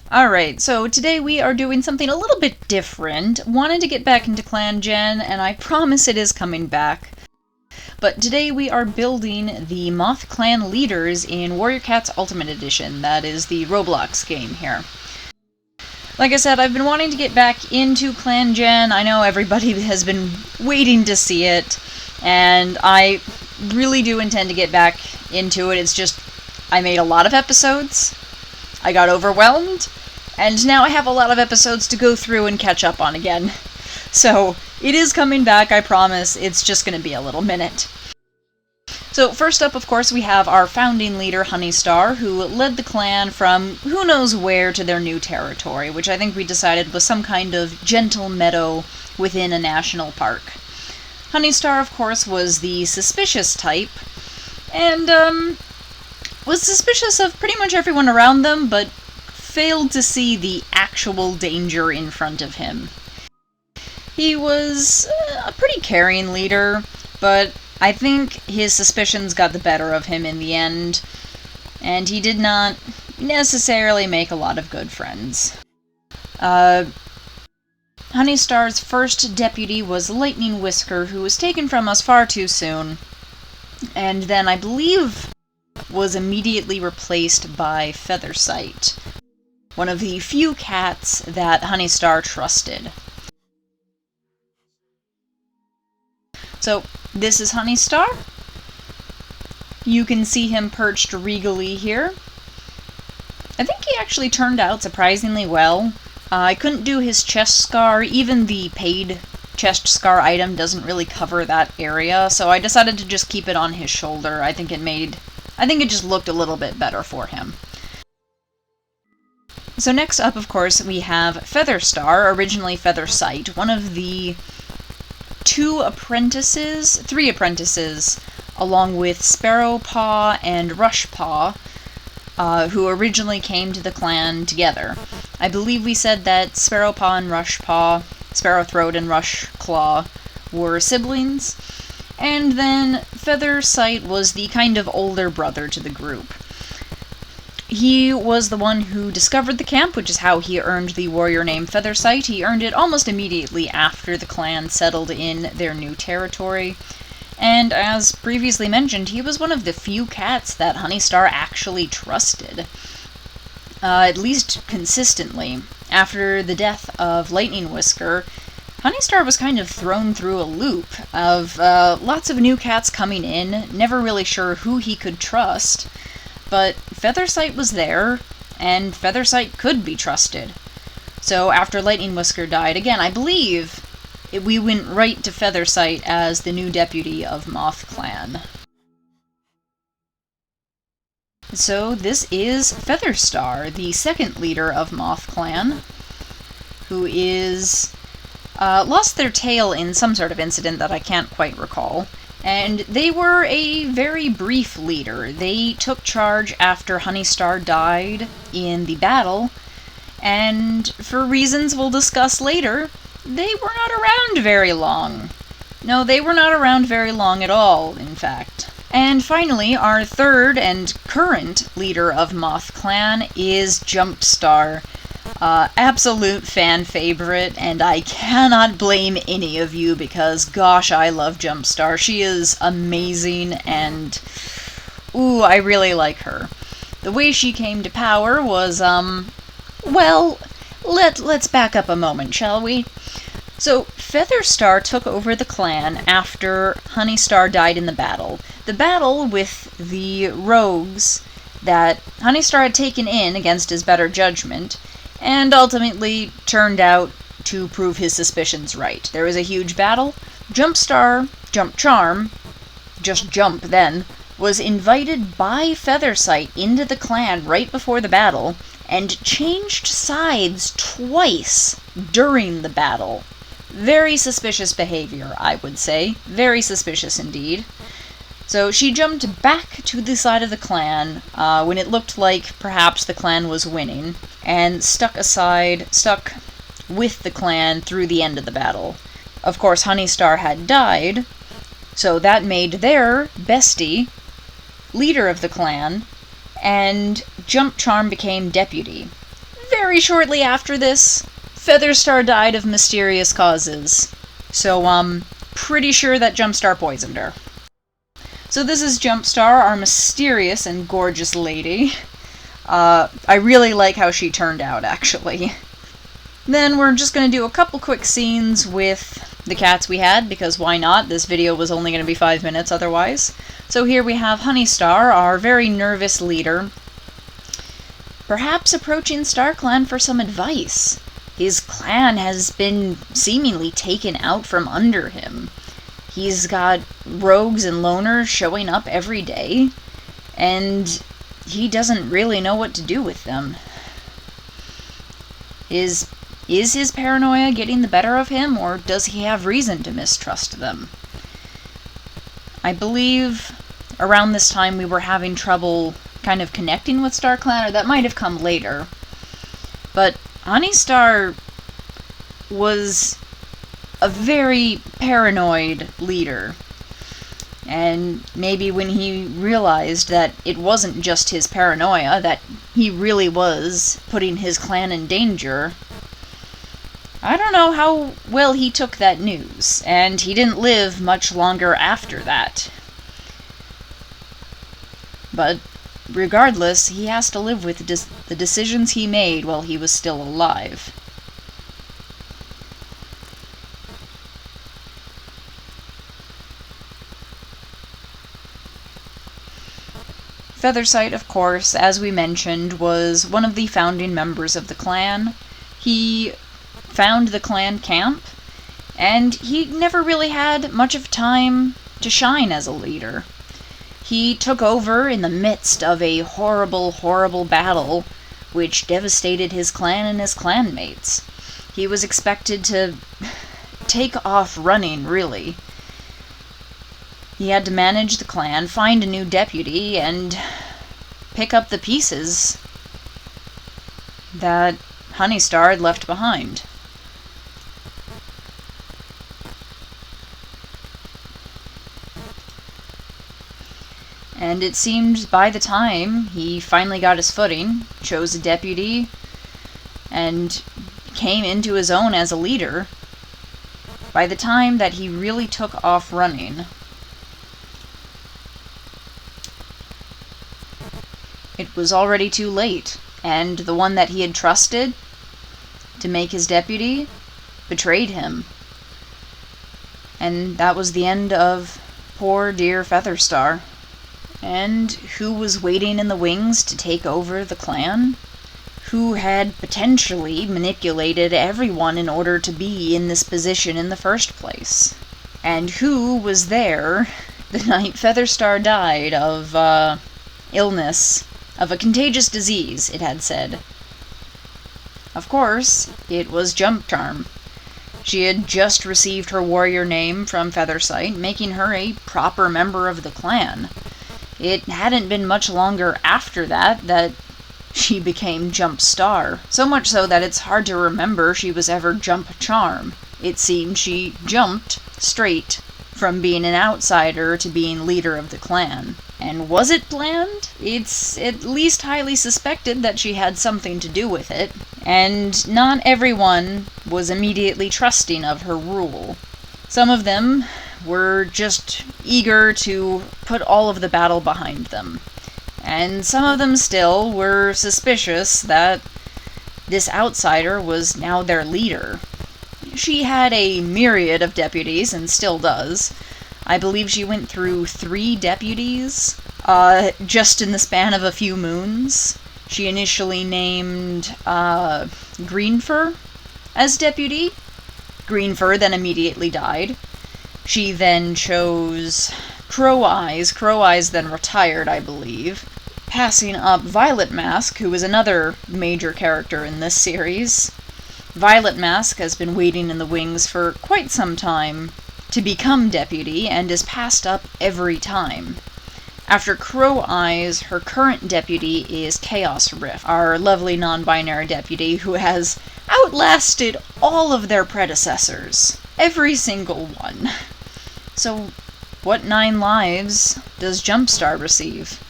Alright, so today we are doing something a little bit different. Wanted to get back into Clan Gen, and I promise it is coming back. But today we are building the Mothclan leaders in Warrior Cats Ultimate Edition. That is the Roblox game here. Like I said, I've been wanting to get back into Clan Gen. I know everybody has been waiting to see it, and I really do intend to get back into it. It's just, I made a lot of episodes, I got overwhelmed, and now I have a lot of episodes to go through and catch up on again. So, it is coming back, I promise. It's just going to be a little minute. So, first up, of course, we have our founding leader, Honeystar, who led the clan from who knows where to their new territory, which I think we decided was some kind of gentle meadow within a national park. Honeystar, of course, was the suspicious type, and, was suspicious of pretty much everyone around them, but failed to see the actual danger in front of him. He was a pretty caring leader, but I think his suspicions got the better of him in the end, and he did not necessarily make a lot of good friends. Honeystar's first deputy was Lightning Whisker, who was taken from us far too soon, and then I believe was immediately replaced by Featherstar, one of the few cats that Honeystar trusted. So, this is Honeystar. You can see him perched regally here. I think he actually turned out surprisingly well. I couldn't do his chest scar. Even the paid chest scar item doesn't really cover that area, so I decided to just keep it on his shoulder. I think it just looked a little bit better for him. So next up, of course, we have Featherstar, originally Featherstar, one of the three apprentices, along with Sparrowpaw and Rushpaw, who originally came to the clan together. I believe we said that Sparrowpaw and Rushpaw, Sparrowthroat and Rushclaw, were siblings, and then Featherstar was the kind of older brother to the group. He was the one who discovered the camp, which is how he earned the warrior name Featherstar. He earned it almost immediately after the clan settled in their new territory. And as previously mentioned, he was one of the few cats that Honeystar actually trusted. At least consistently. After the death of Lightning Whisker, Honeystar was kind of thrown through a loop of lots of new cats coming in, never really sure who he could trust. But Featherstar was there, and Featherstar could be trusted. So after Lightning Whisker died, again, I believe we went right to Featherstar as the new deputy of Mothclan. So this is Featherstar, the second leader of Mothclan, who is lost their tail in some sort of incident that I can't quite recall. And they were a very brief leader. They took charge after Honeystar died in the battle, and for reasons we'll discuss later, they were not around very long. No, they were not around very long at all, in fact. And finally, our third and current leader of Mothclan is Jumpstar. Absolute fan favorite, and I cannot blame any of you because, gosh, I love Jumpstar. She is amazing, and ooh, I really like her. The way she came to power was, well, let's back up a moment, shall we? So, Featherstar took over the clan after Honeystar died in the battle. The battle with the rogues that Honeystar had taken in against his better judgment, and ultimately turned out to prove his suspicions right. There was a huge battle. Jumpstar, Jump Charm, just Jump then, was invited by Featherstar into the clan right before the battle, and changed sides twice during the battle. Very suspicious behavior, I would say. Very suspicious indeed. So she jumped back to the side of the clan when it looked like perhaps the clan was winning, and stuck with the clan through the end of the battle. Of course, Honeystar had died, so that made their bestie leader of the clan, and Jump Charm became deputy. very shortly after this, Featherstar died of mysterious causes. So, pretty sure that Jumpstar poisoned her. So this is Jumpstar, our mysterious and gorgeous lady. I really like how she turned out, actually. Then we're just going to do a couple quick scenes with the cats we had, because why not? This video was only going to be 5 minutes otherwise. So here we have Honeystar, our very nervous leader, perhaps approaching StarClan for some advice. His clan has been seemingly taken out from under him. He's got rogues and loners showing up every day, and he doesn't really know what to do with them. Is his paranoia getting the better of him, or does he have reason to mistrust them? I believe around this time we were having trouble kind of connecting with StarClan, or that might have come later. But Honeystar was a very paranoid leader. And maybe when he realized that it wasn't just his paranoia, that he really was putting his clan in danger, I don't know how well he took that news, and he didn't live much longer after that. But regardless, he has to live with the decisions he made while he was still alive. Feathersight, of course, as we mentioned, was one of the founding members of the clan. He found the clan camp, and he never really had much of time to shine as a leader. He took over in the midst of a horrible, horrible battle which devastated his clan and his clanmates. He was expected to take off running, really. He had to manage the clan, find a new deputy, and pick up the pieces that Honeystar had left behind. And it seemed by the time he finally got his footing, chose a deputy, and came into his own as a leader, by the time that he really took off running, it was already too late, and the one that he had trusted to make his deputy betrayed him. And that was the end of poor dear Featherstar. And who was waiting in the wings to take over the clan? Who had potentially manipulated everyone in order to be in this position in the first place? And who was there the night Featherstar died of illness, of a contagious disease, it had said? Of course, it was Jumpcharm. She had just received her warrior name from Feathersight, making her a proper member of the clan. It hadn't been much longer after that she became Jumpstar, so much so that it's hard to remember she was ever Jumpcharm. It seemed she jumped straight from being an outsider to being leader of the clan. And was it planned? It's at least highly suspected that she had something to do with it, and not everyone was immediately trusting of her rule. Some of them were just eager to put all of the battle behind them, and some of them still were suspicious that this outsider was now their leader. She had a myriad of deputies, and still does. I believe she went through 3 deputies, just in the span of a few moons. She initially named Greenfur as deputy. Greenfur then immediately died. She then chose Crow Eyes. Crow Eyes then retired, I believe, passing up Violet Mask, who is another major character in this series. Violet Mask has been waiting in the wings for quite some time to become deputy, and is passed up every time. After Crow Eyes, her current deputy is Chaos Rift, our lovely non-binary deputy who has outlasted all of their predecessors. Every single one. So, what 9 lives does Jumpstar receive?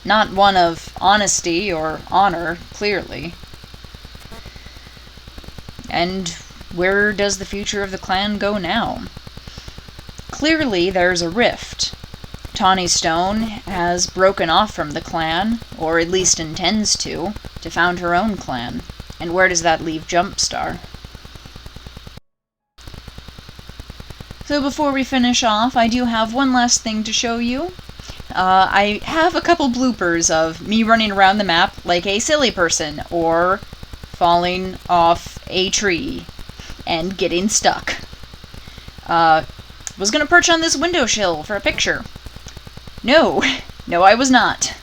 Not one of honesty or honor, clearly. And where does the future of the clan go now? Clearly there's a rift. Tawny Stone has broken off from the clan, or at least intends to found her own clan. And where does that leave Jumpstar? So before we finish off, I do have one last thing to show you. I have a couple bloopers of me running around the map like a silly person, or falling off a tree and getting stuck. Was gonna perch on this window sill for a picture. No, I was not.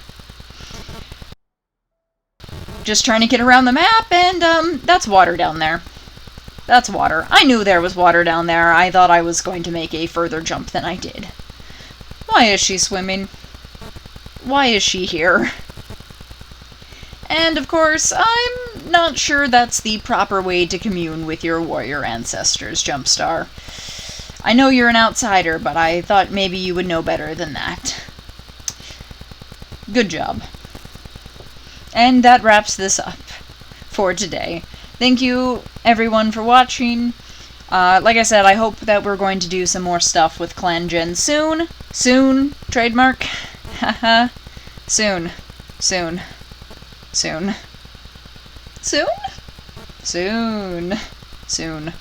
Just trying to get around the map, and that's water down there. That's water. I knew there was water down there. I thought I was going to make a further jump than I did. Why is she swimming? Why is she here? And of course, I'm not sure that's the proper way to commune with your warrior ancestors, Jumpstar. I know you're an outsider, but I thought maybe you would know better than that. Good job. And that wraps this up for today. Thank you, everyone, for watching. Like I said, I hope that we're going to do some more stuff with Clan Gen soon. Soon. Trademark. Haha. Soon. Soon. Soon. Soon? Soon. Soon.